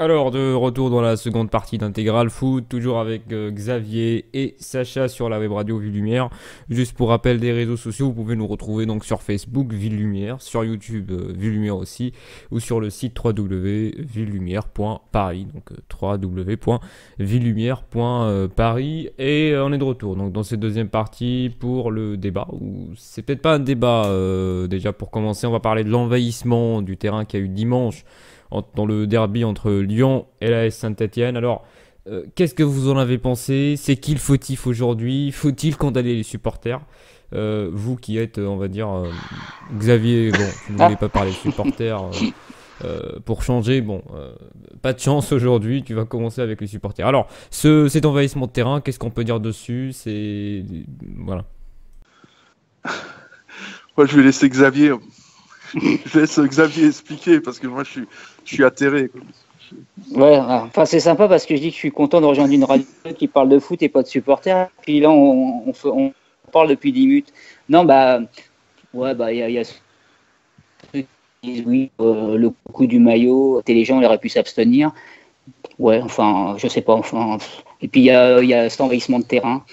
Alors, de retour dans la seconde partie d'Intégral Foot, toujours avec Xavier et Sacha sur la web radio Ville Lumière. Juste pour rappel des réseaux sociaux, vous pouvez nous retrouver donc sur Facebook Ville Lumière, sur YouTube Ville Lumière aussi, ou sur le site www.villelumière.paris, donc www.villelumière.paris. Et on est de retour donc dans cette deuxième partie pour le débat, ou c'est peut-être pas un débat déjà pour commencer, on va parler de l'envahissement du terrain qu'il y a eu dimanche dans le derby entre Lyon et l'AS Saint-Etienne. Alors, qu'est-ce que vous en avez pensé? C'est qui le fautif aujourd'hui? Faut-il condamner les supporters? Vous qui êtes, on va dire, Xavier, bon, vous ne voulez pas parler supporters pour changer. Bon, pas de chance aujourd'hui, tu vas commencer avec les supporters. Alors, cet envahissement de terrain, qu'est-ce qu'on peut dire dessus? Voilà. Moi, je vais laisser Xavier. Je laisse Xavier expliquer parce que moi je suis atterré. Ouais, enfin c'est sympa parce que je dis que je suis content de rejoindre une radio qui parle de foot et pas de supporters. Puis là on parle depuis 10 minutes. Non ouais il y a ceux qui disent oui le coup du maillot, les gens auraient pu s'abstenir. Ouais, enfin je sais pas, enfin et puis il y a cet envahissement de terrain.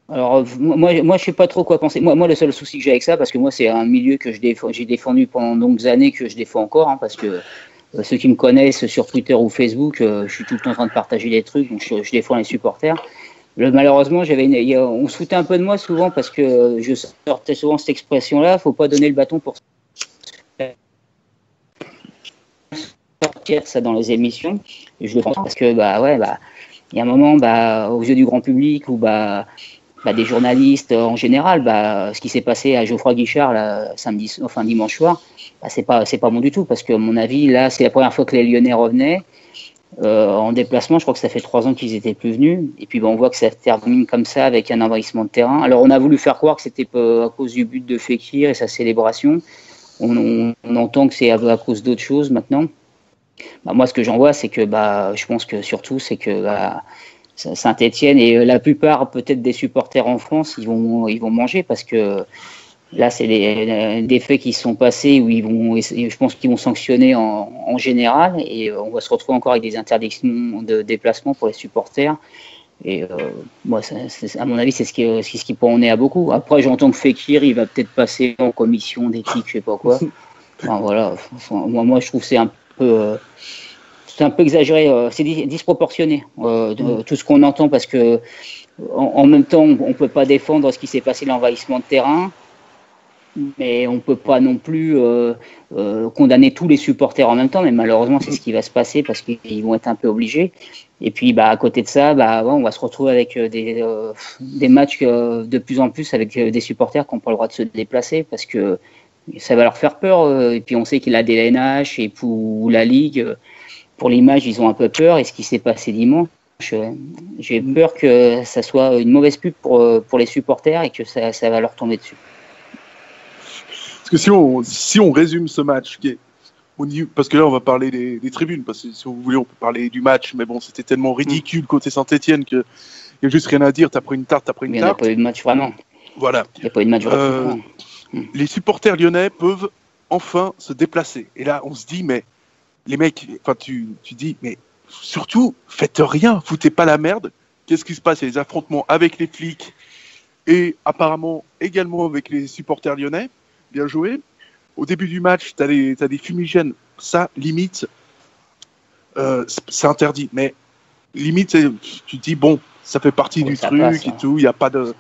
Alors moi je sais pas trop quoi penser. Moi le seul souci que j'ai avec ça, parce que moi c'est un milieu que j'ai défendu pendant de longues années, que je défends encore, hein, parce que ceux qui me connaissent sur Twitter ou Facebook, je suis tout le temps en train de partager des trucs, donc je défends les supporters. Malheureusement on se foutait un peu de moi souvent parce que je sortais souvent cette expression-là, faut pas donner le bâton pour sortir ça dans les émissions. Et je le pense parce que il y a un moment aux yeux du grand public ou des journalistes en général, ce qui s'est passé à Geoffroy Guichard là, dimanche soir, c'est pas bon du tout, parce que à mon avis là c'est la première fois que les Lyonnais revenaient en déplacement. Je crois que ça fait 3 ans qu'ils étaient plus venus, et puis on voit que ça termine comme ça avec un envahissement de terrain. Alors on a voulu faire croire que c'était à cause du but de Fekir et sa célébration. On entend que c'est à cause d'autres choses maintenant. Moi ce que j'en vois, c'est que je pense que surtout c'est que Saint-Etienne et la plupart peut-être des supporters en France, ils vont manger, parce que là c'est des faits qui sont passés où je pense qu'ils vont sanctionner en général, et on va se retrouver encore avec des interdictions de déplacement pour les supporters. Et moi, à mon avis, c'est ce qui peut en est à beaucoup. Après, j'entends que Fekir, il va peut-être passer en commission d'éthique, je sais pas quoi. Enfin voilà. Moi, je trouve que c'est un peu exagéré, c'est disproportionné tout ce qu'on entend, parce que en même temps on peut pas défendre ce qui s'est passé, l'envahissement de terrain, mais on peut pas non plus condamner tous les supporters en même temps, mais malheureusement c'est ce qui va se passer, parce qu'ils vont être un peu obligés. Et puis à côté de ça, on va se retrouver avec des matchs de plus en plus avec des supporters qui n'ont pas le droit de se déplacer, parce que ça va leur faire peur, et puis on sait qu'il a des LNH et pour la Ligue, pour l'image, ils ont un peu peur. Et ce qui s'est passé dimanche, j'ai peur que ça soit une mauvaise pub pour les supporters, et que ça va leur tomber dessus. Parce que si on résume ce match, parce que là on va parler des tribunes, parce que si vous voulez on peut parler du match, mais bon, c'était tellement ridicule côté Saint-Etienne qu'il n'y a juste rien à dire. T'as pris une tarte, Il n'y a pas eu de match vraiment. Voilà. Il n'y a pas eu de match vraiment. Les supporters lyonnais peuvent enfin se déplacer. Et là on se dit, mais les mecs, enfin tu dis, mais surtout, faites rien, foutez pas la merde. Qu'est-ce qui se passe? Il y a des affrontements avec les flics et apparemment également avec les supporters lyonnais. Bien joué. Au début du match, t'as des fumigènes. Ça, limite, c'est interdit. Mais limite, tu te dis, bon, ça fait partie du truc passe, et tout. Il n'y a pas de...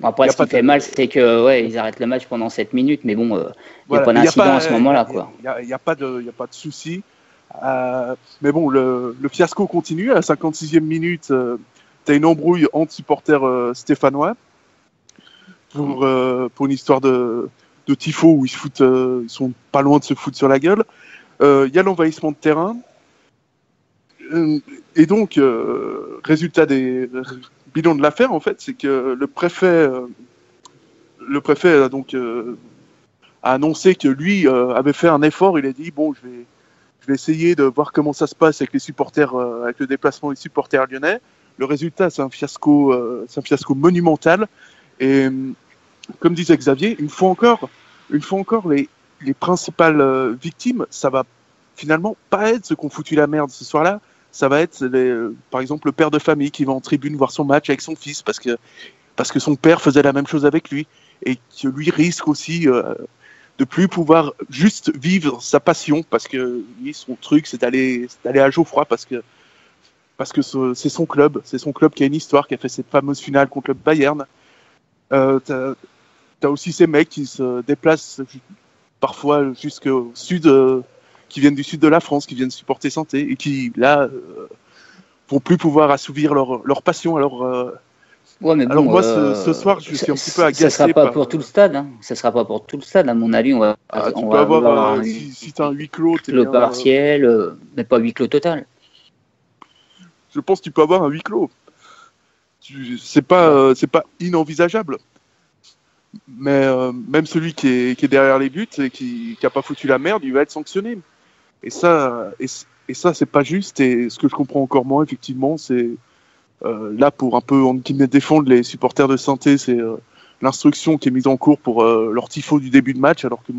Après, ce qui fait mal, c'est que ils arrêtent le match pendant 7 minutes, mais bon, il n'y a pas d'incident à ce moment-là, quoi. Il n'y a pas de souci. Mais bon, le fiasco continue. À la 56e minute, tu as une embrouille entre supporters stéphanois pour une histoire de tifo où ils sont pas loin de se foutre sur la gueule. Il y a l'envahissement de terrain. Et donc, résultat des bilan de l'affaire, en fait, c'est que le préfet a donc a annoncé que lui avait fait un effort. Il a dit, bon, je vais essayer de voir comment ça se passe avec les supporters, avec le déplacement des supporters lyonnais. Le résultat, c'est un fiasco monumental. Et comme disait Xavier, une fois encore, les principales victimes, ça va finalement pas être ceux qui ont foutu la merde ce soir-là. Ça va être, par exemple, le père de famille qui va en tribune voir son match avec son fils parce que son père faisait la même chose avec lui et que lui risque aussi de plus pouvoir juste vivre sa passion parce que lui, son truc, c'est d'aller à Geoffroy parce que c'est son club qui a une histoire, qui a fait cette fameuse finale contre le Bayern. T'as aussi ces mecs qui se déplacent parfois jusqu'au sud, qui viennent du sud de la France, qui viennent supporter Santé et qui là vont plus pouvoir assouvir leur passion. Ouais, mais alors bon, moi ce soir je suis un petit peu agacé. Ça sera pas pour tout le stade. Hein. Ça sera pas pour tout le stade, à mon avis. Tu peux avoir si t'as un huis clos, le partiel, mais pas huis clos total. Je pense que tu peux avoir un huis clos. C'est pas inenvisageable. Mais même celui qui est derrière les buts et qui a pas foutu la merde, il va être sanctionné. Et ça c'est pas juste. Et ce que je comprends encore moins, effectivement, c'est là pour un peu défendre les supporters de Santé, c'est l'instruction qui est mise en cours pour leur tifo du début de match, alors que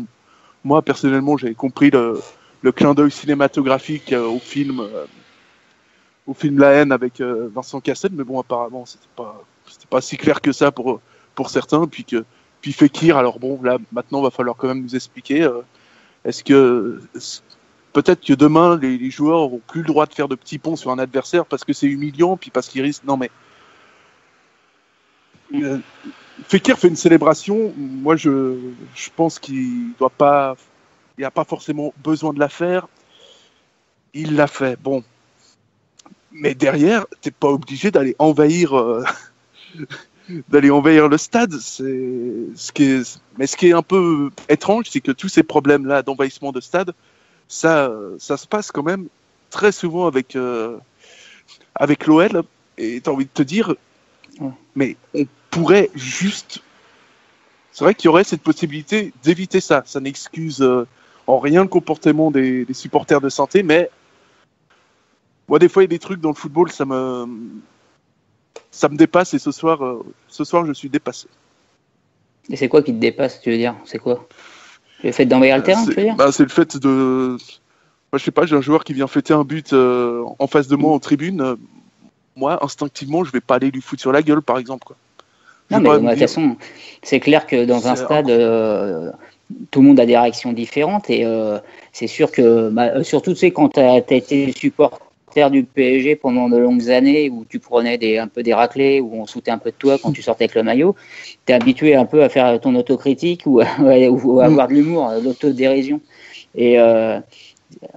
moi personnellement j'avais compris le clin d'œil cinématographique au film La Haine avec Vincent Cassel, mais bon apparemment c'était pas si clair que ça pour certains, puis Fekir, alors bon là maintenant va falloir quand même nous expliquer est-ce que peut-être que demain les joueurs n'auront plus le droit de faire de petits ponts sur un adversaire parce que c'est humiliant, puis parce qu'ils risquent. Non mais Fekir fait une célébration. Moi je pense qu'il n'a pas forcément besoin de la faire. Il l'a fait. Bon, mais derrière t'es pas obligé d'aller envahir le stade. Ce qui est un peu étrange, c'est que tous ces problèmes là d'envahissement de stade, ça se passe quand même très souvent avec l'OL, et t'as envie de te dire mais on pourrait juste, c'est vrai qu'il y aurait cette possibilité d'éviter ça. Ça n'excuse en rien le comportement des supporters de Santé, mais moi des fois il y a des trucs dans le football, ça me dépasse, et ce soir je suis dépassé. Et c'est quoi qui te dépasse, tu veux dire? C'est quoi? Le fait d'envahir le terrain, tu veux dire? C'est le fait de... Moi, je sais pas, j'ai un joueur qui vient fêter un but en face de moi en tribune. Moi, instinctivement, je vais pas aller lui foutre sur la gueule, par exemple, quoi. Non, mais de toute façon, c'est clair que dans un stade, tout le monde a des réactions différentes, et c'est sûr que, surtout, tu sais, quand tu as été supporter du PSG pendant de longues années, où tu prenais un peu des raclés, où on sautait un peu de toi quand tu sortais avec le maillot, tu es habitué un peu à faire ton autocritique ou à avoir de l'humour, l'autodérision. Et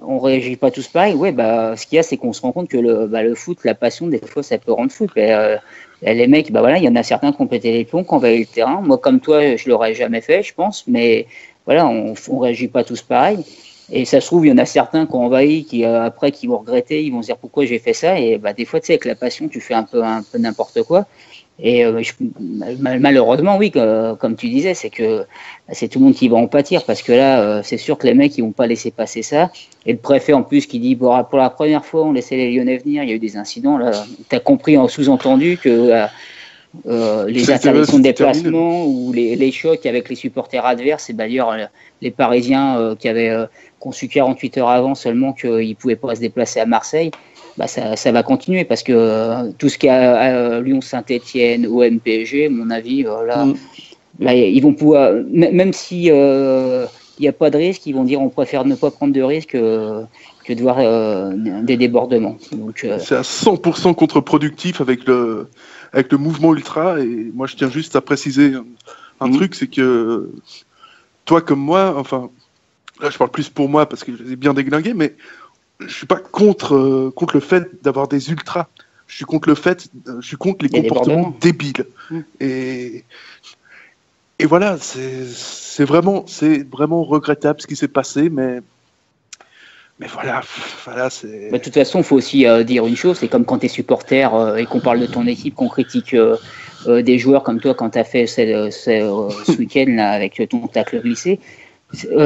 on réagit pas tous pareil. Ouais, ce qu'il y a, c'est qu'on se rend compte que le foot, la passion, des fois, ça peut rendre fou. Les mecs, il y en a certains qui ont pété les plombs, qui ont envahi le terrain. Moi, comme toi, je l'aurais jamais fait, je pense. Mais voilà, on réagit pas tous pareil. Et ça se trouve, il y en a certains qui ont envahi, après, qui vont regretter, ils vont se dire pourquoi j'ai fait ça. Et des fois, tu sais, avec la passion, tu fais un peu n'importe quoi. Et malheureusement, oui, comme tu disais, c'est que c'est tout le monde qui va en pâtir, parce que là, c'est sûr que les mecs, ils vont pas laisser passer ça. Et le préfet, en plus, qui dit, pour la première fois, on laissait les Lyonnais venir, il y a eu des incidents. Là, tu as compris en sous-entendu que les interdictions de déplacement ou les chocs avec les supporters adverses, et d'ailleurs, les Parisiens qui avaient conçu 48 heures avant seulement qu'ils ne pouvaient pas se déplacer à Marseille, ça va continuer, parce que tout ce qu'il y a à Lyon, Saint-Etienne, OM, PSG, à mon avis, là, ils vont pouvoir, même si il n'y a pas de risque, ils vont dire on préfère ne pas prendre de risque que de voir des débordements. Donc, c'est à 100% contre-productif avec le mouvement ultra. Et moi, je tiens juste à préciser un truc, c'est que toi comme moi, enfin, là je parle plus pour moi parce que je les ai bien déglingués, mais je suis pas contre le fait d'avoir des ultras. Je suis contre les comportements débiles. Et voilà, c'est vraiment regrettable ce qui s'est passé, mais voilà, c'est... De toute façon, il faut aussi dire une chose, c'est comme quand tu es supporter et qu'on parle de ton équipe, qu'on critique des joueurs comme toi quand tu as fait ce week-end là, avec ton tacle glissé.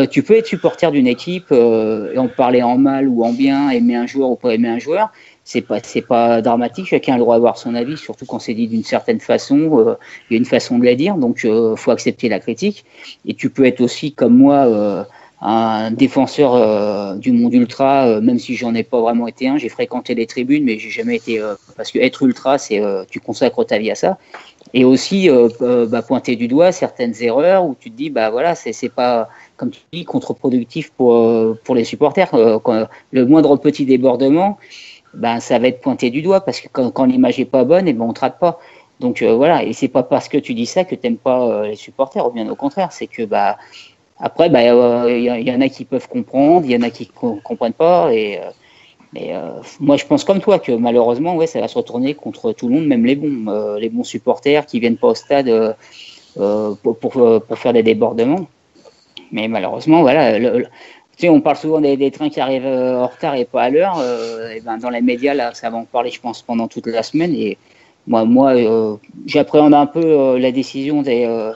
Tu peux être supporter d'une équipe et en parler en mal ou en bien, aimer un joueur ou pas aimer un joueur. C'est pas dramatique, chacun a le droit d'avoir son avis, surtout quand c'est dit d'une certaine façon. Il y a une façon de la dire, donc faut accepter la critique. Et tu peux être aussi comme moi un défenseur du monde ultra, même si j'en ai pas vraiment été un. J'ai fréquenté les tribunes, mais j'ai jamais été parce que être ultra, c'est tu consacres ta vie à ça. Et aussi pointer du doigt certaines erreurs où tu te dis bah voilà c'est pas comme tu dis contre-productif pour les supporters. Quand, le moindre petit débordement, ben ça va être pointé du doigt parce que quand l'image est pas bonne, et ben on te rate pas. Donc voilà, et c'est pas parce que tu dis ça que t'aimes pas les supporters, ou bien au contraire, c'est que bah après bah y en a qui peuvent comprendre, il y en a qui comprennent pas, mais moi je pense comme toi que malheureusement ouais ça va se retourner contre tout le monde, même les bons supporters qui viennent pas au stade pour faire des débordements. Mais malheureusement voilà, tu sais, on parle souvent des trains qui arrivent en retard et pas à l'heure. Et ben dans les médias là, ça va en parler je pense pendant toute la semaine. Et moi j'appréhende un peu la décision de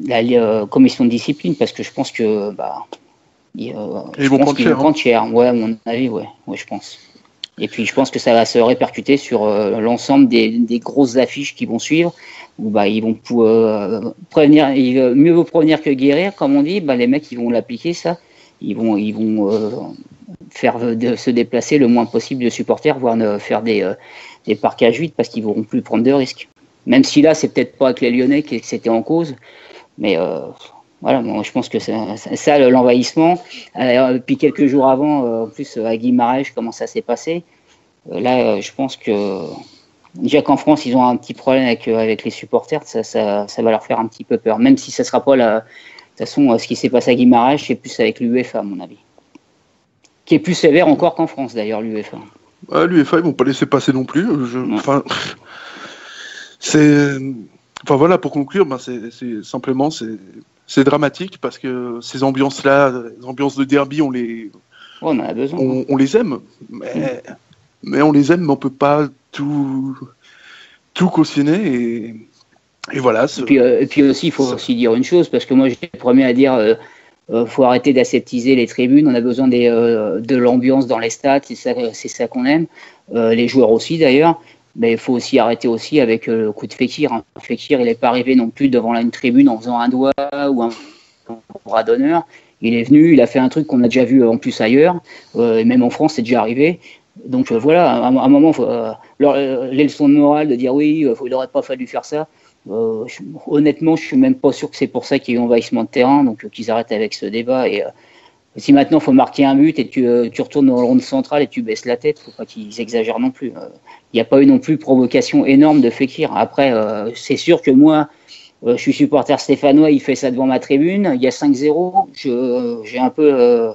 la commission de discipline parce que je pense que ils vont prendre cher. Ouais, à mon avis, ouais, je pense. Et puis je pense que ça va se répercuter sur l'ensemble des grosses affiches qui vont suivre. Où ils vont prévenir. Mieux vaut prévenir que guérir, comme on dit. Les mecs ils vont l'appliquer ça. Ils vont faire se déplacer le moins possible de supporters, voire faire des parquages vides parce qu'ils ne vont plus prendre de risques. Même si là c'est peut-être pas avec les Lyonnais que c'était en cause, mais voilà, moi, je pense que ça l'envahissement. Puis quelques jours avant, en plus à Guimarães, comment ça s'est passé. Là, je pense que déjà qu'en France, ils ont un petit problème avec les supporters, ça va leur faire un petit peu peur. Même si ça ne sera pas de toute façon, ce qui s'est passé à Guimarães, c'est plus avec l'UEFA, à mon avis. Qui est plus sévère encore qu'en France, d'ailleurs, l'UEFA. L'UEFA, ils ne vont pas laisser passer non plus. Voilà, pour conclure, c'est simplement c'est dramatique parce que ces ambiances-là, les ambiances de derby, on en a besoin. On les aime, mais on les aime, mais on peut pas tout cautionner et voilà. Et puis aussi, il faut aussi dire une chose parce que moi, j'étais le premier à dire. Faut arrêter d'aseptiser les tribunes. On a besoin de l'ambiance dans les stades. C'est ça qu'on aime. Les joueurs aussi d'ailleurs. Mais il faut aussi arrêter aussi avec le coup de Fekir. Fekir, il n'est pas arrivé non plus devant une tribune en faisant un doigt ou un bras d'honneur. Il est venu, il a fait un truc qu'on a déjà vu en plus ailleurs. Et même en France, c'est déjà arrivé. Donc voilà, à un moment, les leçons de morale de dire oui, il n'aurait pas fallu faire ça. Honnêtement, je suis même pas sûr que c'est pour ça qu'il y a eu envahissement de terrain. Donc qu'ils arrêtent avec ce débat. Et si maintenant il faut marquer un but et tu retournes dans le rond central et tu baisses la tête, faut pas qu'ils exagèrent non plus. Il n'y a pas eu non plus provocation énorme de Fekir. Après, c'est sûr que moi, je suis supporter stéphanois, il fait ça devant ma tribune, il y a 5-0, j'ai un peu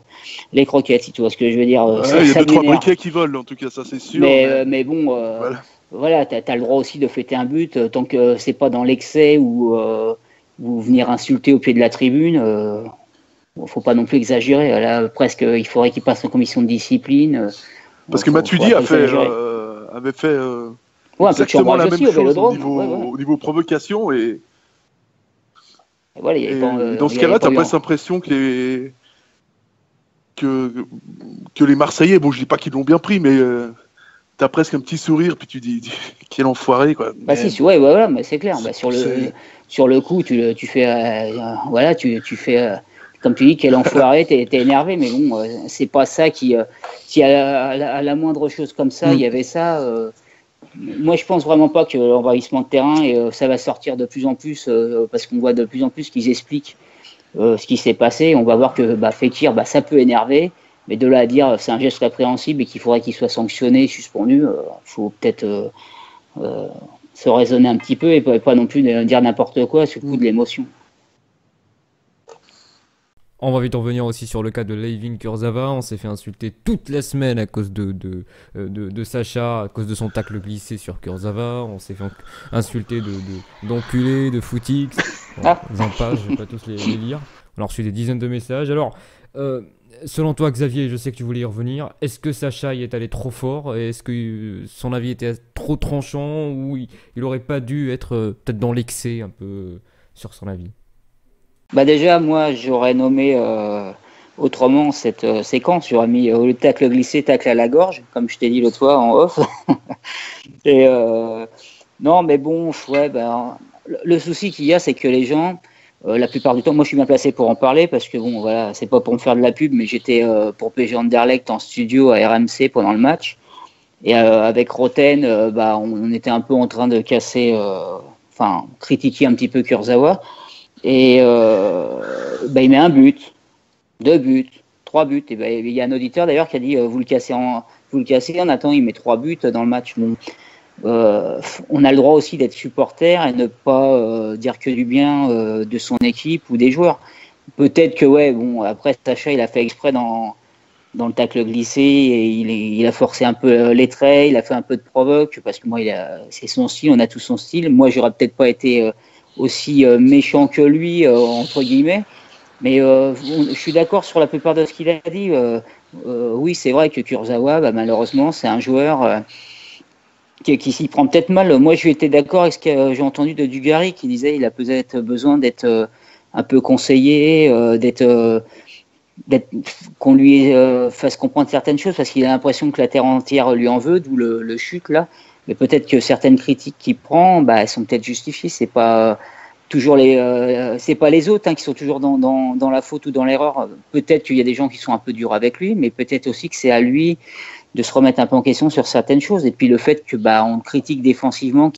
les croquettes, si tu vois ce que je veux dire. Il y a 2-3 briquets qui volent, en tout cas, ça c'est sûr. Mais bon, voilà, tu as le droit aussi de fêter un but, tant que c'est pas dans l'excès ou venir insulter au pied de la tribune. Faut pas non plus exagérer. Là, presque, il faudrait qu'il passe en commission de discipline. Parce que Matuidi avait fait exactement la même chose au niveau provocation et voilà, dans ce cas-là, t'as presque l'impression que les Marseillais, bon, je dis pas qu'ils l'ont bien pris, mais t'as presque un petit sourire, puis tu dis quel enfoiré, quoi. Voilà, mais c'est clair. Sur le coup, tu fais, tu fais. Comme tu dis, quel enfoiré, t'es énervé, mais bon, c'est pas ça qui. Si à la moindre chose comme ça, il y avait ça. Moi, je pense vraiment pas que l'envahissement de terrain, et ça va sortir de plus en plus, parce qu'on voit de plus en plus qu'ils expliquent ce qui s'est passé. On va voir que Fekir, ça peut énerver, mais de là à dire c'est un geste répréhensible et qu'il faudrait qu'il soit sanctionné, suspendu, faut peut-être se raisonner un petit peu et pas non plus dire n'importe quoi sous le coup de l'émotion. On va vite en revenir aussi sur le cas de Layvin Kurzawa. On s'est fait insulter toute la semaine à cause de Sacha, à cause de son tacle glissé sur Kurzawa. On s'est fait insulter d'enculé, de footix. J'en passe, je vais pas tous les lire. On a reçu des dizaines de messages. Alors, selon toi, Xavier, je sais que tu voulais y revenir. Est-ce que Sacha y est allé trop fort? Est-ce que son avis était trop tranchant? Ou il aurait pas dû être peut-être dans l'excès un peu sur son avis? Déjà, moi, j'aurais nommé autrement cette séquence. J'aurais mis le tacle glissé, tacle à la gorge, comme je t'ai dit l'autre fois en off. Et non, mais bon, le souci qu'il y a, c'est que les gens, La plupart du temps, moi je suis bien placé pour en parler parce que bon, voilà, c'est pas pour me faire de la pub, mais j'étais pour PG Anderlecht en studio à RMC pendant le match. Et avec Roten, on était un peu en train de casser, critiquer un petit peu Kurzawa. Et il met un but, 2 buts, 3 buts. Et il y a un auditeur d'ailleurs qui a dit vous le cassez en attendant, il met 3 buts dans le match. Bon, on a le droit aussi d'être supporter et ne pas dire que du bien de son équipe ou des joueurs. Peut-être que après Sacha il a fait exprès dans le tacle glissé et il a forcé un peu les traits, il a fait un peu de provoque parce que moi c'est son style, on a tous son style. Moi j'aurais peut-être pas été aussi méchant que lui entre guillemets, mais je suis d'accord sur la plupart de ce qu'il a dit. Oui, c'est vrai que Kurzawa, malheureusement c'est un joueur qui s'y prend peut-être mal. Moi, je étais d'accord avec ce que j'ai entendu de Dugarry qui disait qu'il a peut-être besoin d'être un peu conseillé, qu'on lui fasse comprendre certaines choses parce qu'il a l'impression que la terre entière lui en veut, d'où le chute là. Mais peut-être que certaines critiques qu'il prend, elles sont peut-être justifiées. C'est pas toujours c'est pas les autres qui sont toujours dans la faute ou dans l'erreur. Peut-être qu'il y a des gens qui sont un peu durs avec lui, mais peut-être aussi que c'est à lui de se remettre un peu en question sur certaines choses. Et puis le fait que on critique défensivement,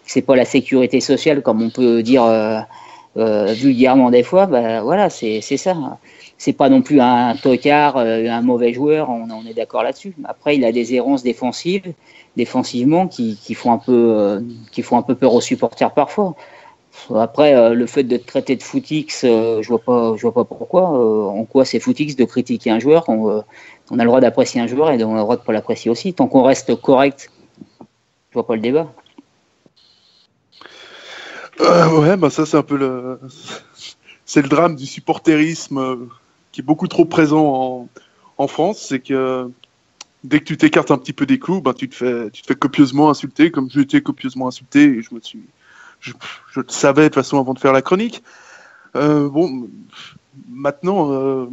c'est pas la sécurité sociale comme on peut dire vulgairement des fois. Voilà, c'est ça. C'est pas non plus un tocard, un mauvais joueur. On est d'accord là-dessus. Après, il a des errances défensivement qui font un peu peur aux supporters parfois. Après, le fait de te traiter de footix, je vois pas pourquoi. En quoi c'est footix de critiquer un joueur. On a le droit d'apprécier un joueur et on a le droit de pas l'apprécier aussi. Tant qu'on reste correct, je vois pas le débat. Ça c'est un peu c'est le drame du supporterisme qui est beaucoup trop présent en France. C'est que dès que tu t'écartes un petit peu des clous, tu te fais copieusement insulter, comme j'ai été copieusement insulté et je le savais de toute façon avant de faire la chronique. Maintenant,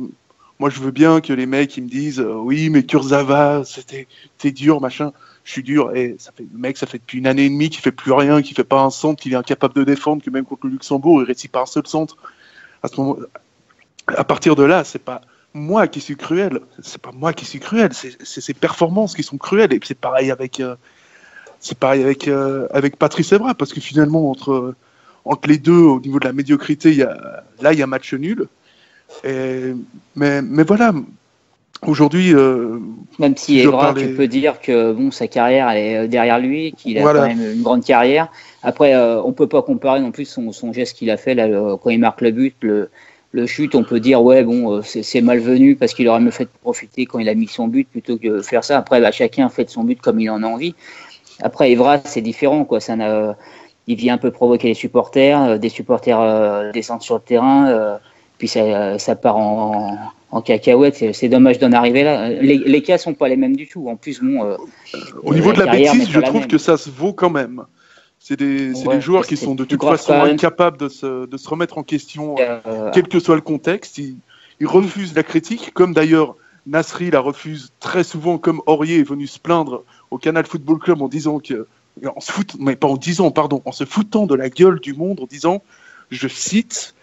moi je veux bien que les mecs ils me disent oui mais Kurzawa c'était dur machin. Je suis dur et ça fait depuis 1 année et demie qu'il fait plus rien, qu'il fait pas un centre, qu'il est incapable de défendre, que même contre le Luxembourg il réussit pas un seul centre. À partir de là, c'est pas moi qui suis cruel, c'est ses performances qui sont cruelles. Et c'est pareil avec Patrice Evra, parce que finalement entre les deux au niveau de la médiocrité, il y a match nul. Mais voilà, aujourd'hui même si Evra, tu peux dire que sa carrière elle est derrière lui, qu'il a quand même une grande carrière. Après on peut pas comparer non plus son geste qu'il a fait là, quand il marque le but, le chute, on peut dire c'est malvenu parce qu'il aurait mieux fait de profiter quand il a mis son but plutôt que de faire ça. Après chacun fait de son but comme il en a envie. Après Evra c'est différent quoi, il vient un peu provoquer les supporters, des supporters descendent sur le terrain, puis ça part en cacahuète. C'est dommage d'en arriver là. Les cas sont pas les mêmes du tout. En plus au niveau de la bêtise, je trouve que ça se vaut quand même. C'est des joueurs qui sont de toute façon incapables de se remettre en question, quel que soit le contexte. Ils refusent la critique, comme d'ailleurs Nasri la refuse très souvent, comme Aurier est venu se plaindre au Canal Football Club en disant en se foutant de la gueule du monde, en disant, je cite,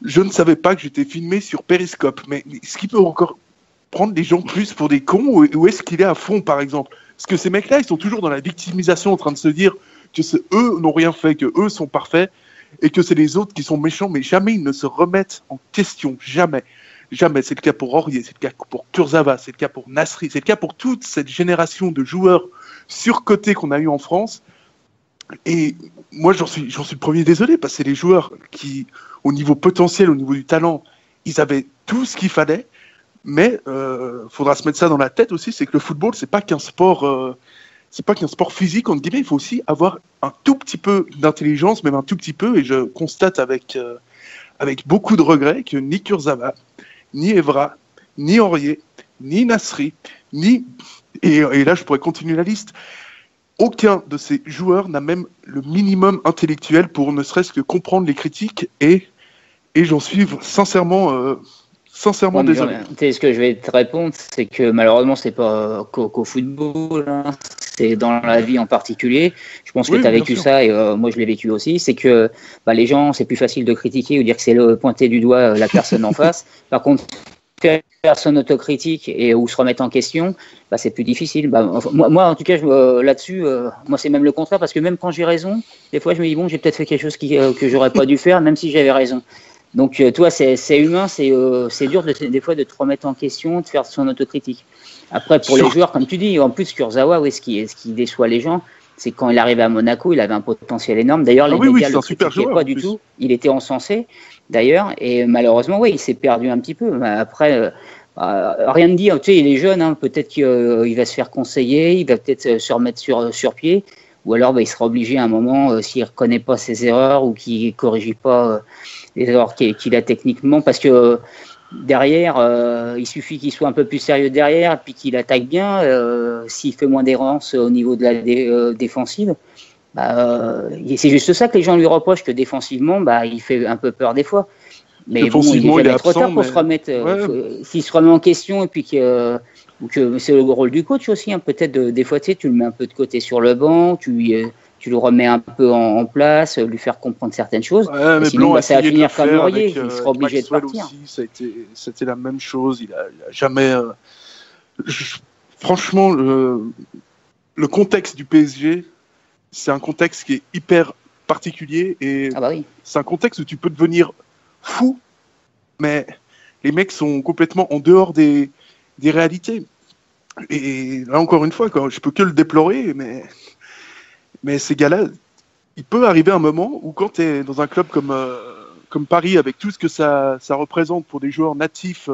je ne savais pas que j'étais filmé sur Periscope. Mais est-ce qu'il peut encore prendre les gens plus pour des cons ou est-ce qu'il est à fond, par exemple? Parce que ces mecs-là, ils sont toujours dans la victimisation, en train de se dire que eux n'ont rien fait, que eux sont parfaits et que c'est les autres qui sont méchants, mais jamais ils ne se remettent en question, jamais. Jamais. C'est le cas pour Aurier, c'est le cas pour Kurzawa, c'est le cas pour Nasri, c'est le cas pour toute cette génération de joueurs surcotés qu'on a eu en France. Et moi, j'en suis le premier désolé, parce que c'est les joueurs qui, au niveau potentiel, au niveau du talent, ils avaient tout ce qu'il fallait, mais faudra se mettre ça dans la tête aussi, c'est que le football, c'est pas qu'un sport physique, entre guillemets, il faut aussi avoir un tout petit peu d'intelligence, même un tout petit peu, et je constate avec beaucoup de regrets que ni Kurzawa, ni Evra, ni Aurier, ni Nasri, et là je pourrais continuer la liste, aucun de ces joueurs n'a même le minimum intellectuel pour ne serait-ce que comprendre les critiques, et j'en suis sincèrement désolé. Ce que je vais te répondre, c'est que malheureusement c'est pas qu'au football, c'est dans la vie en particulier. Je pense que Oui, tu as bien vécu sûr. ça et moi je l'ai vécu aussi. C'est que les gens, c'est plus facile de critiquer ou dire que c'est pointer du doigt la personne en face. Par contre, faire son autocritique et ou se remettre en question, c'est plus difficile. Moi, en tout cas, là-dessus, moi c'est même le contraire parce que même quand j'ai raison, des fois je me dis bon, j'ai peut-être fait quelque chose que j'aurais pas dû faire, même si j'avais raison. Donc, toi, c'est humain, c'est dur des fois de te remettre en question, de faire son autocritique. Après, pour les joueurs, comme tu dis, en plus, Kurzawa, ce qui déçoit les gens, c'est quand il arrivait à Monaco, il avait un potentiel énorme. D'ailleurs, les médias c'est le un super critiquaient joueur, pas en du plus. tout. Il était encensé, d'ailleurs, et malheureusement, il s'est perdu un petit peu. Mais après, rien de dire, tu sais, il est jeune, hein, peut-être qu'il va se faire conseiller, il va peut-être se remettre sur pied, ou alors il sera obligé à un moment, s'il ne reconnaît pas ses erreurs ou qu'il ne corrige pas les erreurs qu'il a techniquement, parce que derrière, il suffit qu'il soit un peu plus sérieux derrière, et puis qu'il attaque bien. S'il fait moins d'errances au niveau de la défensive, c'est juste ça que les gens lui reprochent, que défensivement, il fait un peu peur des fois. Mais bon, il est jamais trop tard pour se remettre. S'il se remet en question et puis que c'est le rôle du coach aussi, hein, peut-être des fois tu le mets un peu de côté sur le banc, tu le remets un peu en place, lui faire comprendre certaines choses. Ouais, mais sinon, Blanc ça va finir comme Laurier, avec, il sera obligé de Maxwell partir. aussi, c'était la même chose. Il a jamais. Franchement, le contexte du PSG, c'est un contexte qui est hyper particulier et Oui. c'est un contexte où tu peux devenir fou, mais les mecs sont complètement en dehors des réalités. Et là, encore une fois, je peux que le déplorer, mais ces gars-là, il peut arriver un moment où quand tu es dans un club comme Paris, avec tout ce que ça représente pour des joueurs natifs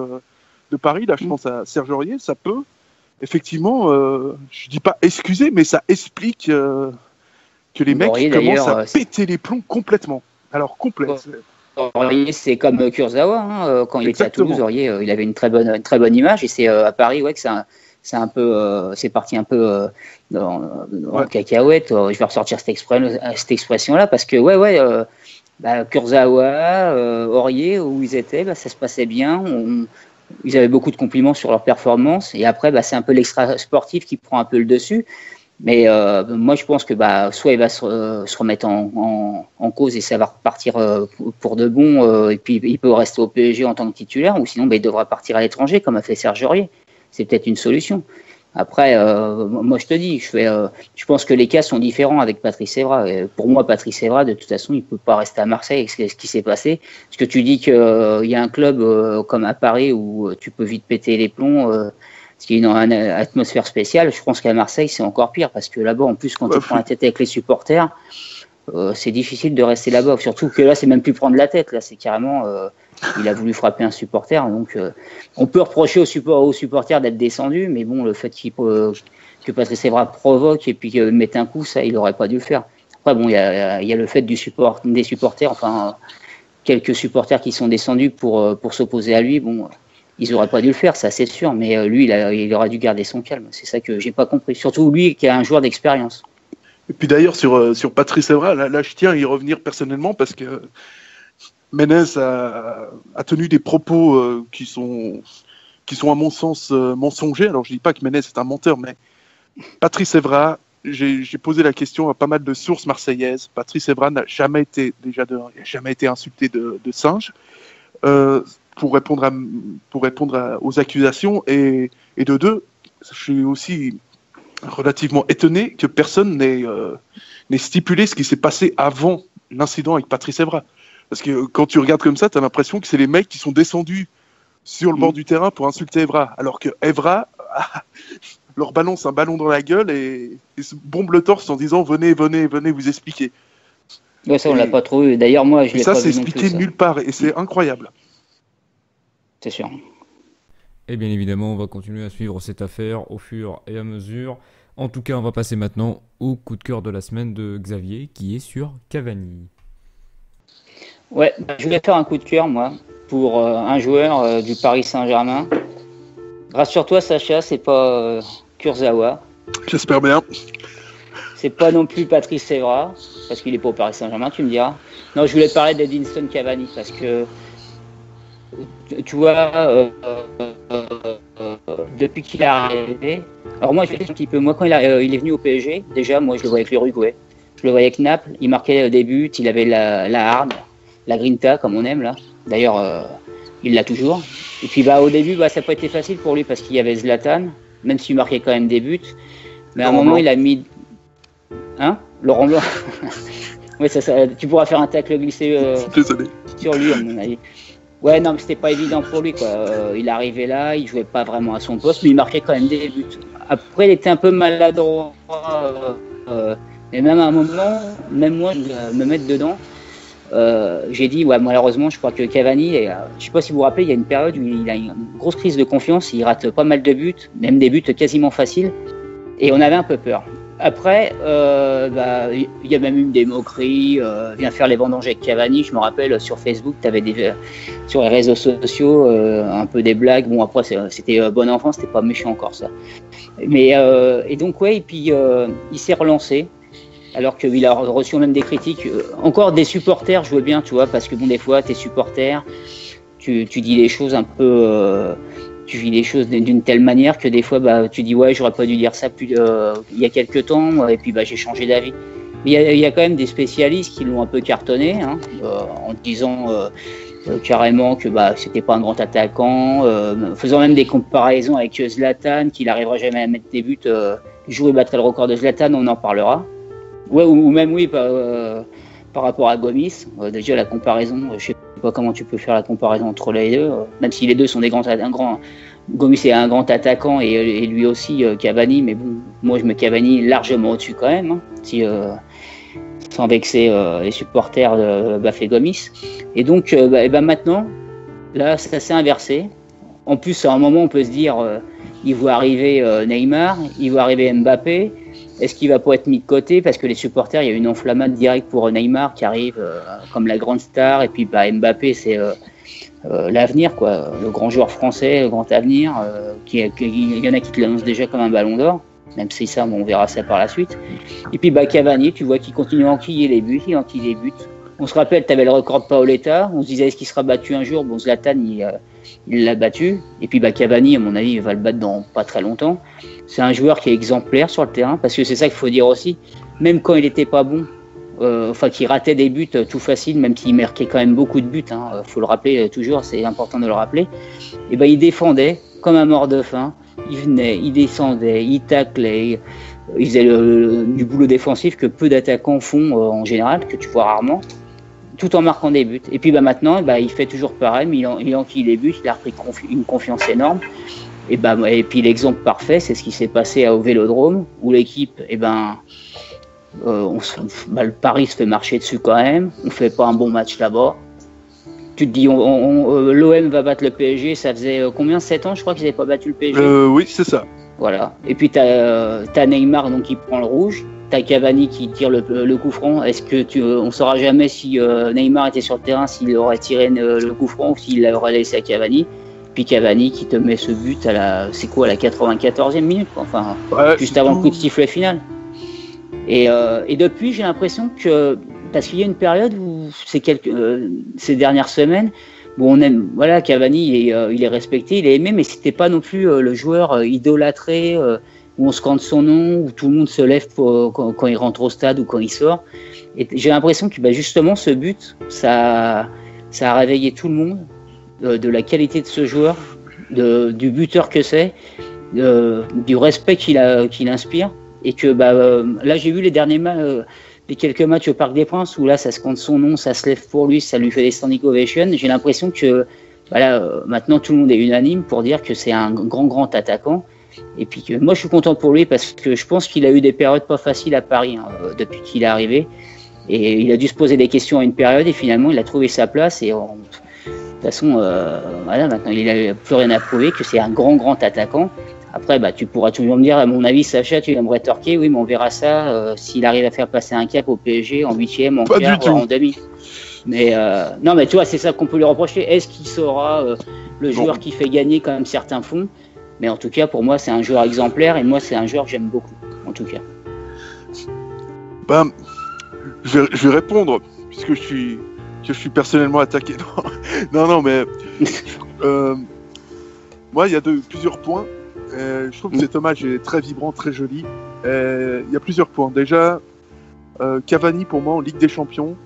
de Paris, là je pense à Serge Aurier, ça peut effectivement, je dis pas excuser, mais ça explique que les mecs commencent à péter les plombs complètement. Alors complet. Aurier, c'est comme Kurzawa, hein, quand il était à Toulouse, Aurier, il avait une très bonne image, et c'est à Paris que c'est parti un peu en cacahuète. Je vais ressortir cette expression-là parce que Kurzawa, Aurier, où ils étaient, ça se passait bien. Ils avaient beaucoup de compliments sur leur performance, et après, c'est un peu l'extra sportif qui prend un peu le dessus. Mais moi, je pense que soit il va se remettre en cause et ça va repartir pour de bon, et puis il peut rester au PSG en tant que titulaire, ou sinon il devra partir à l'étranger, comme a fait Serge Aurier. C'est peut-être une solution. Après, moi, je te dis, je pense que les cas sont différents avec Patrice Evra. Pour moi, Patrice Evra, de toute façon, il ne peut pas rester à Marseille avec ce qui s'est passé. Parce que tu dis qu'il y a un club comme à Paris où tu peux vite péter les plombs, parce qu'il y a une atmosphère spéciale. Je pense qu'à Marseille, c'est encore pire, parce que là-bas, en plus, quand tu prends la tête avec les supporters, c'est difficile de rester là-bas. Surtout que là, c'est même plus prendre la tête. Là, c'est carrément... il a voulu frapper un supporter. Donc, on peut reprocher aux supporters d'être descendus, mais bon, le fait que Patrice Evra provoque et puis mette un coup, ça, il n'aurait pas dû le faire. Après, bon, il y a le fait des supporters, enfin, quelques supporters qui sont descendus pour s'opposer à lui. Bon, ils n'auraient pas dû le faire, ça c'est sûr, mais lui, il aurait dû garder son calme. C'est ça que j'ai pas compris. Surtout lui, qui est un joueur d'expérience. Et puis d'ailleurs, sur Patrice Evra, là, je tiens à y revenir personnellement parce que Ménez a tenu des propos qui sont à mon sens mensongers. Alors je dis pas que Ménez est un menteur, mais Patrice Evra, j'ai posé la question à pas mal de sources marseillaises. Patrice Evra n'a jamais été insulté de singe pour répondre aux accusations, et de deux, je suis aussi relativement étonné que personne n'ait stipulé ce qui s'est passé avant l'incident avec Patrice Evra. Parce que quand tu regardes comme ça, tu as l'impression que c'est les mecs qui sont descendus sur le bord du terrain pour insulter Evra. Alors que Evra leur balance un ballon dans la gueule et se bombe le torse en disant venez vous expliquer. Ouais, ça, on l'a pas trop eu. D'ailleurs, moi, je l'ai pas vu. Ça, c'est expliqué nulle part et c'est incroyable. C'est sûr. Et bien évidemment, on va continuer à suivre cette affaire au fur et à mesure. En tout cas, on va passer maintenant au coup de cœur de la semaine de Xavier, qui est sur Cavani. Ouais, je voulais faire un coup de cœur, moi, pour un joueur du Paris Saint-Germain. Rassure-toi, Sacha, c'est pas Kurzawa. J'espère bien. C'est pas non plus Patrice Evra, parce qu'il est pas au Paris Saint-Germain, tu me diras. Non, je voulais parler d'Edinson Cavani, parce que tu vois, depuis qu'il est arrivé. Alors moi, je vais dire un petit peu. Moi, quand il est venu au PSG, déjà, moi, je le voyais avec l'Uruguay. Je le voyais avec Naples. Il marquait des buts. Il avait la hargne, la grinta, comme on aime là. D'ailleurs, il l'a toujours. Et puis, au début, ça n'a pas été facile pour lui parce qu'il y avait Zlatan, même s'il marquait quand même des buts. Mais à un moment, il a mis. Hein, Laurent Blanc. Oui, tu pourras faire un tacle glissé sur lui, à mon avis. Ouais, non, mais c'était pas évident pour lui, quoi. Il arrivait là, il jouait pas vraiment à son poste, mais il marquait quand même des buts. Après, il était un peu maladroit. Et même à un moment, même moi, je me mettre dedans. J'ai dit, ouais, malheureusement, je crois que Cavani, je sais pas si vous vous rappelez, il y a une période où il a une grosse crise de confiance, il rate pas mal de buts, même des buts quasiment faciles, et on avait un peu peur. Après, il y a même eu des moqueries, viens faire les vendanges avec Cavani. Je me rappelle sur Facebook, tu avais sur les réseaux sociaux un peu des blagues. Bon, après, c'était bon enfant, c'était pas méchant encore ça. Mais, et donc, ouais, et puis il s'est relancé, alors qu'il a reçu même des critiques. Encore des supporters, je veux bien, tu vois, parce que bon, des fois, t'es supporter, tu dis les choses un peu. Tu vis les choses d'une telle manière que des fois, tu dis ouais, j'aurais pas dû dire ça il y a quelques temps, et puis j'ai changé d'avis. Il y a quand même des spécialistes qui l'ont un peu cartonné, hein, en disant carrément que c'était pas un grand attaquant, faisant même des comparaisons avec Zlatan, qu'il n'arrivera jamais à mettre des buts. Jouer battrait le record de Zlatan, on en parlera. Ouais, ou même oui, par rapport à Gomis. Déjà la comparaison, je sais pas comment tu peux faire la comparaison entre les deux, même si les deux sont des grands Gomis est un grand attaquant et lui aussi Cavani, mais bon, moi je mets Cavani largement au-dessus quand même, hein, sans vexer les supporters de Bafé Gomis. Et donc maintenant, là ça s'est inversé. En plus, à un moment on peut se dire, il voit arriver Neymar, il voit arriver Mbappé. Est-ce qu'il va pas être mis de côté? Parce que les supporters, il y a une enflammade directe pour Neymar qui arrive comme la grande star. Et puis Mbappé, c'est l'avenir, quoi. Le grand joueur français, le grand avenir. Il y en a qui te l'annoncent déjà comme un ballon d'or. Même si ça, on verra ça par la suite. Et puis Cavani, tu vois qu'il continue à enquiller les buts. Il enquille les buts. On se rappelle, tu avais le record de Paoletta. On se disait, est-ce qu'il sera battu un jour? Bon, Zlatan, il l'a battu. Et puis Cavani, à mon avis, il va le battre dans pas très longtemps. C'est un joueur qui est exemplaire sur le terrain, parce que c'est ça qu'il faut dire aussi. Même quand il n'était pas bon, qu'il ratait des buts tout faciles, même s'il marquait quand même beaucoup de buts, hein, faut le rappeler toujours, c'est important de le rappeler. Et il défendait comme un mort de faim. Il venait, il descendait, il taclait, il faisait du boulot défensif que peu d'attaquants font en général, que tu vois rarement, tout en marquant des buts. Et puis maintenant, il fait toujours pareil, mais il enquille les buts, il a repris une confiance énorme. Et puis l'exemple parfait, c'est ce qui s'est passé au Vélodrome, où l'équipe, le Paris se fait marcher dessus quand même, on fait pas un bon match là-bas. Tu te dis, l'OM va battre le PSG, ça faisait combien, 7 ans je crois qu'ils n'avaient pas battu le PSG? Oui, c'est ça. Voilà. Et puis t'as Neymar donc qui prend le rouge, t'as Cavani qui tire le coup franc. Est-ce que on saura jamais si Neymar était sur le terrain, s'il aurait tiré le coup franc ou s'il l'aurait laissé à Cavani? Puis Cavani qui te met ce but à la 94e minute, quoi. Enfin, juste avant le coup de sifflet final. Et depuis, j'ai l'impression que, parce qu'il y a une période où ces dernières semaines, on aime, voilà, Cavani, il est respecté, il est aimé, mais c'était pas non plus le joueur idolâtré, où on scande son nom, où tout le monde se lève quand il rentre au stade ou quand il sort. Et j'ai l'impression que justement ce but, ça a réveillé tout le monde. De la qualité de ce joueur, du buteur que c'est, du respect qu'il inspire, et que là j'ai vu les quelques matchs au Parc des Princes où là ça scande son nom, ça se lève pour lui, ça lui fait des standing ovations. J'ai l'impression que maintenant tout le monde est unanime pour dire que c'est un grand attaquant, et puis que moi je suis content pour lui parce que je pense qu'il a eu des périodes pas faciles à Paris depuis qu'il est arrivé, et il a dû se poser des questions à une période et finalement il a trouvé sa place. Et de toute façon, maintenant il n'a plus rien à prouver, que c'est un grand attaquant. Après, tu pourras toujours me dire, à mon avis, Sacha, tu aimerais torquer. Oui, mais on verra ça s'il arrive à faire passer un cap au PSG en 8e, en quart, en demi. Mais non, mais tu vois, c'est ça qu'on peut lui reprocher. Est-ce qu'il sera le joueur qui fait gagner quand même certains fonds? Mais en tout cas, pour moi, c'est un joueur exemplaire, et moi, c'est un joueur que j'aime beaucoup, en tout cas. Je vais répondre, puisque je suis personnellement attaqué. Non, mais Moi, il y a plusieurs points. Je trouve que cet hommage est très vibrant, très joli. Il y a plusieurs points. Déjà, Cavani, pour moi, en Ligue des Champions,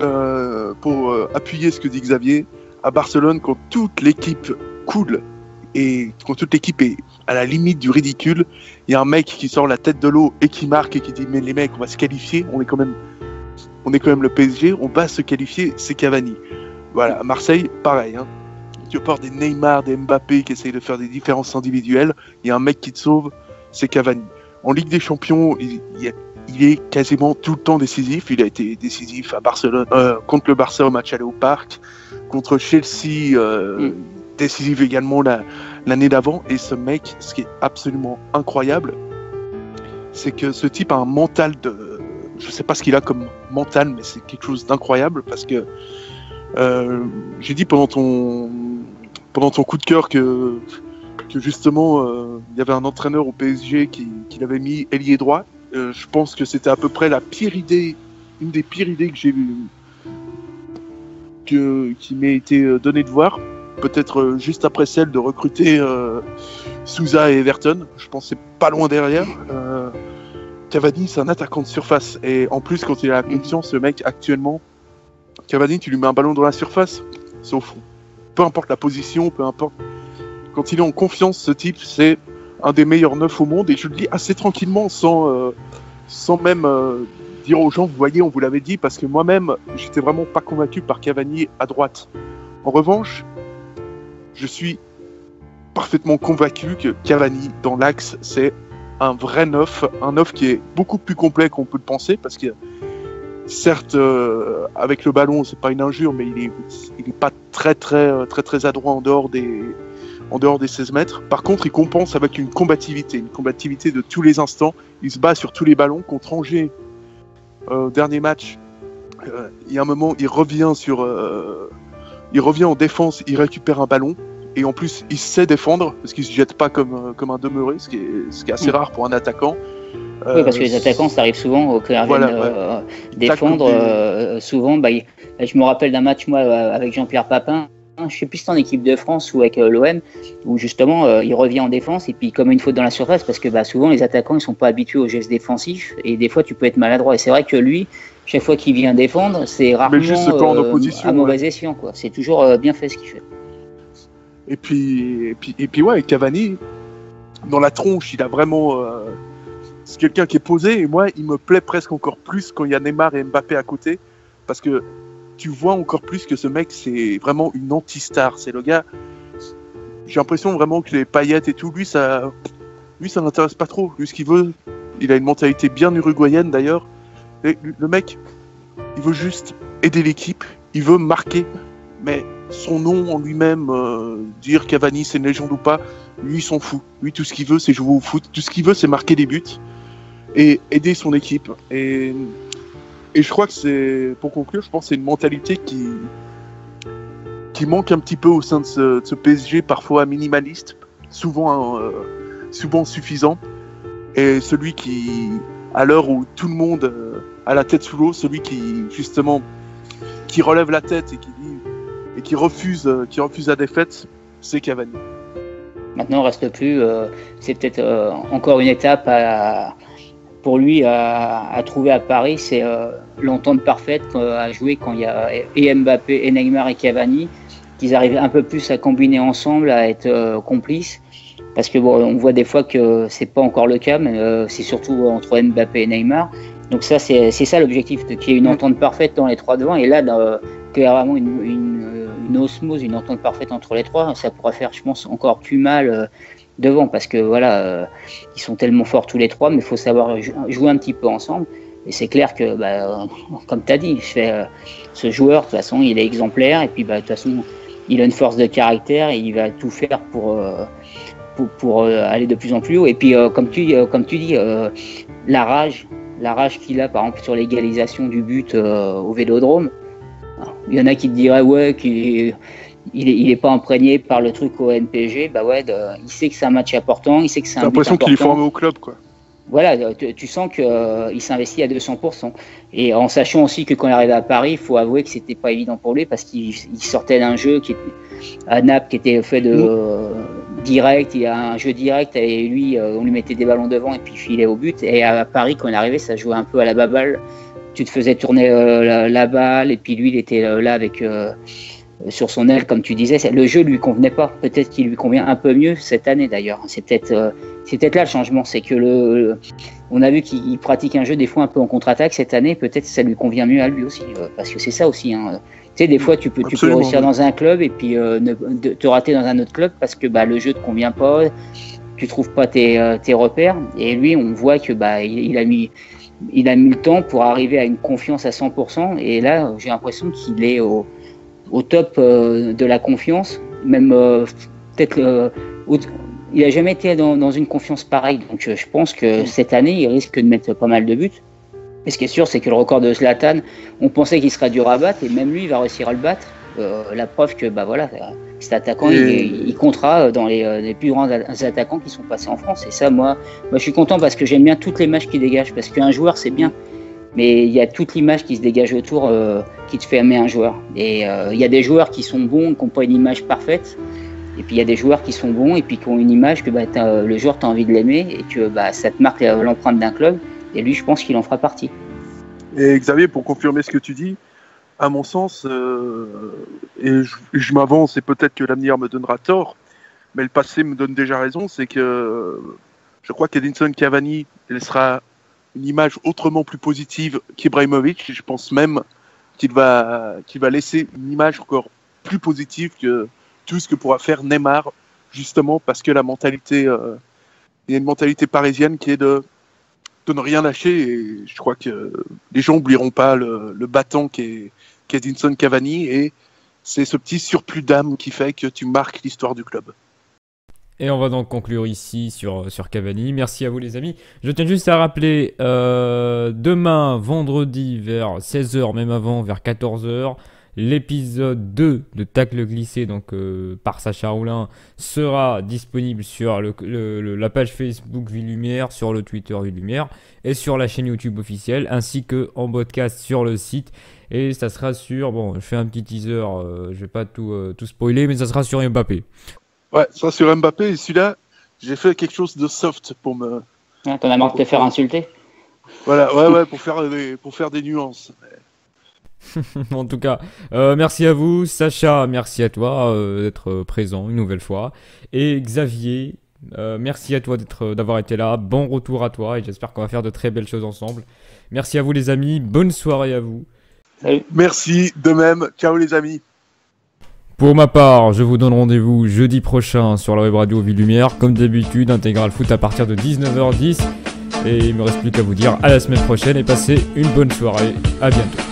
pour appuyer ce que dit Xavier, à Barcelone, quand toute l'équipe coule et quand toute l'équipe est à la limite du ridicule, il y a un mec qui sort la tête de l'eau et qui marque et qui dit « Mais les mecs, on va se qualifier, on est quand même le PSG, on va se qualifier, c'est Cavani. » Voilà, à Marseille, pareil. Hein. Tu portes des Neymar, des Mbappé qui essayent de faire des différences individuelles, il y a un mec qui te sauve, c'est Cavani. En Ligue des Champions, il est quasiment tout le temps décisif. Il a été décisif à Barcelone, contre le Barça au match aller au Parc, contre Chelsea, décisif également l'année d'avant. Et ce mec, ce qui est absolument incroyable, c'est que ce type a un mental de... Je sais pas ce qu'il a comme mental, mais c'est quelque chose d'incroyable parce que j'ai dit pendant ton coup de cœur que justement il y avait un entraîneur au PSG qui l'avait mis ailier droit. Je pense que c'était à peu près une des pires idées que j'ai qui m'ait été donnée de voir. Peut-être juste après celle de recruter Sousa et Everton. Je pense que c'est pas loin derrière. Cavani, c'est un attaquant de surface. Et en plus, quand il a la confiance, le mec, actuellement, Cavani, tu lui mets un ballon dans la surface, c'est au fond. Peu importe la position, peu importe. Quand il est en confiance, ce type, c'est un des meilleurs neufs au monde. Et je le dis assez tranquillement, sans même dire aux gens, vous voyez, on vous l'avait dit, parce que moi-même, j'étais vraiment pas convaincu par Cavani à droite. En revanche, je suis parfaitement convaincu que Cavani, dans l'axe, c'est un vrai neuf, un neuf qui est beaucoup plus complet qu'on peut le penser, parce que certes, avec le ballon, c'est pas une injure, mais il est pas très adroit en dehors des 16 mètres. Par contre, il compense avec une combativité de tous les instants. Il se bat sur tous les ballons. Contre Angers, dernier match, il y a un moment, il revient en défense, il récupère un ballon. Et en plus, il sait défendre, parce qu'il se jette pas comme un demeuré, ce qui est assez rare pour un attaquant. Oui, parce que les attaquants, ça arrive souvent qu'ils viennent défendre. Souvent, je me rappelle d'un match, moi, avec Jean-Pierre Papin, je ne sais plus si c'était en équipe de France ou avec l'OM, où justement, il revient en défense, et puis il commet une faute dans la surface, parce que souvent, les attaquants, ils ne sont pas habitués aux gestes défensifs, et des fois, tu peux être maladroit. Et c'est vrai que lui, chaque fois qu'il vient défendre, c'est rarement à mauvais escient, quoi. C'est toujours bien fait ce qu'il fait. Et puis ouais, Cavani, dans la tronche, il a vraiment... c'est quelqu'un qui est posé, et moi, il me plaît presque encore plus quand il y a Neymar et Mbappé à côté, parce que tu vois encore plus que ce mec, c'est vraiment une anti-star. C'est le gars, j'ai l'impression vraiment que les paillettes et tout, lui, ça l'intéresse pas trop. Lui, ce qu'il veut, il a une mentalité bien uruguayenne d'ailleurs. Et le mec, il veut juste aider l'équipe, il veut marquer, mais son nom en lui-même, dire Cavani c'est une légende ou pas, lui il s'en fout. Lui tout ce qu'il veut c'est jouer au foot, tout ce qu'il veut c'est marquer des buts et aider son équipe. Et je crois que c'est, pour conclure, je pense que c'est une mentalité qui manque un petit peu au sein de ce PSG, parfois minimaliste, souvent suffisant. Et celui qui, à l'heure où tout le monde a la tête sous l'eau, celui qui justement qui relève la tête et qui refuse la défaite, c'est Cavani. Maintenant, il ne reste plus, c'est peut-être encore une étape pour lui à trouver à Paris, c'est l'entente parfaite à jouer quand il y a et Mbappé et Neymar et Cavani, qu'ils arrivent un peu plus à combiner ensemble, à être complices. Parce que on voit des fois que c'est pas encore le cas, mais c'est surtout entre Mbappé et Neymar. Donc ça, c'est ça l'objectif, qu'il y ait une entente parfaite dans les trois devant. Et là, qu'il y a vraiment une osmose, une entente parfaite entre les trois, ça pourra faire, je pense, encore plus mal devant. Parce que voilà, ils sont tellement forts tous les trois, mais il faut savoir jouer un petit peu ensemble. Et c'est clair que, comme tu as dit, ce joueur, de toute façon, il est exemplaire. Et puis, de toute façon, il a une force de caractère et il va tout faire pour aller de plus en plus haut. Et puis, comme tu dis, la rage qu'il a, par exemple, sur l'égalisation du but au Vélodrome. Il y en a qui te diraient qu'il est pas imprégné par le truc au NPG. Il sait que c'est un match important, il sait que c'est un but important. T'as l'impression qu'il est formé au club, quoi. Voilà, tu sens qu'il s'investit à 200%. Et en sachant aussi que quand il arrivait à Paris, il faut avouer que c'était pas évident pour lui parce qu'il sortait d'un jeu à Naples qui était fait direct, il a un jeu direct et lui, on lui mettait des ballons devant et puis il filait au but. Et à Paris, quand on est arrivé, ça jouait un peu à la baballe. Tu te faisais tourner la balle et puis lui, il était là avec sur son aile, comme tu disais. Le jeu lui convenait pas. Peut-être qu'il lui convient un peu mieux cette année d'ailleurs. C'est peut-être là le changement. C'est que on a vu qu'il pratique un jeu des fois un peu en contre-attaque cette année. Peut-être que ça lui convient mieux à lui aussi, parce que c'est ça aussi. Hein. Tu sais, des fois, tu peux réussir dans un club et puis te rater dans un autre club parce que le jeu te convient pas, tu trouves pas tes repères. Et lui, on voit que il a mis le temps pour arriver à une confiance à 100%. Et là, j'ai l'impression qu'il est au top de la confiance. Même peut-être, il a jamais été dans une confiance pareille. Donc, je pense que cette année, il risque de mettre pas mal de buts. Et ce qui est sûr, c'est que le record de Zlatan, on pensait qu'il serait dur à battre, et même lui, il va réussir à le battre. La preuve que, cet attaquant, il comptera dans les plus grands attaquants qui sont passés en France. Et ça, moi, je suis content parce que j'aime bien toutes les images qu'il dégage. Parce qu'un joueur, c'est bien, mais il y a toute l'image qui se dégage autour qui te fait aimer un joueur. Et il y a des joueurs qui sont bons, qui n'ont pas une image parfaite. Et puis il y a des joueurs qui sont bons et puis qui ont une image que le joueur, tu as envie de l'aimer et que ça te marque l'empreinte d'un club. Et lui, je pense qu'il en fera partie. Et Xavier, pour confirmer ce que tu dis, à mon sens, et je m'avance et peut-être que l'avenir me donnera tort, mais le passé me donne déjà raison, c'est que je crois qu'Edinson Cavani laissera une image autrement plus positive qu'Ibrahimovic. Et je pense même qu'il va laisser une image encore plus positive que tout ce que pourra faire Neymar, justement parce que la mentalité, il y a une mentalité parisienne qui est de ne rien lâcher, et je crois que les gens n'oublieront pas le battant qu'est Edinson Cavani, et c'est ce petit surplus d'âme qui fait que tu marques l'histoire du club. Et on va donc conclure ici sur Cavani. Merci à vous les amis. Je tiens juste à rappeler, demain, vendredi, vers 16h, même avant, vers 14h, l'épisode 2 de Tacle glissé, donc par Sacha Roulin, sera disponible sur la page Facebook Ville Lumière, sur le Twitter Ville Lumière et sur la chaîne YouTube officielle, ainsi qu'en podcast sur le site. Et ça sera je fais un petit teaser, je vais pas tout spoiler, mais ça sera sur Mbappé. Ouais, ça sera sur Mbappé, et celui-là, j'ai fait quelque chose de soft pour me... Ah, t'en as marre de te faire insulter. Voilà, ouais, pour faire des nuances. En tout cas, merci à vous, Sacha, merci à toi d'être présent une nouvelle fois, et Xavier, merci à toi d'avoir été là, bon retour à toi, et j'espère qu'on va faire de très belles choses ensemble. Merci à vous les amis, bonne soirée à vous. Salut. Merci, de même, ciao les amis. Pour ma part, je vous donne rendez-vous jeudi prochain sur la web radio Ville Lumière, comme d'habitude, Intégral Foot à partir de 19h10, et il me reste plus qu'à vous dire à la semaine prochaine et passez une bonne soirée, à bientôt.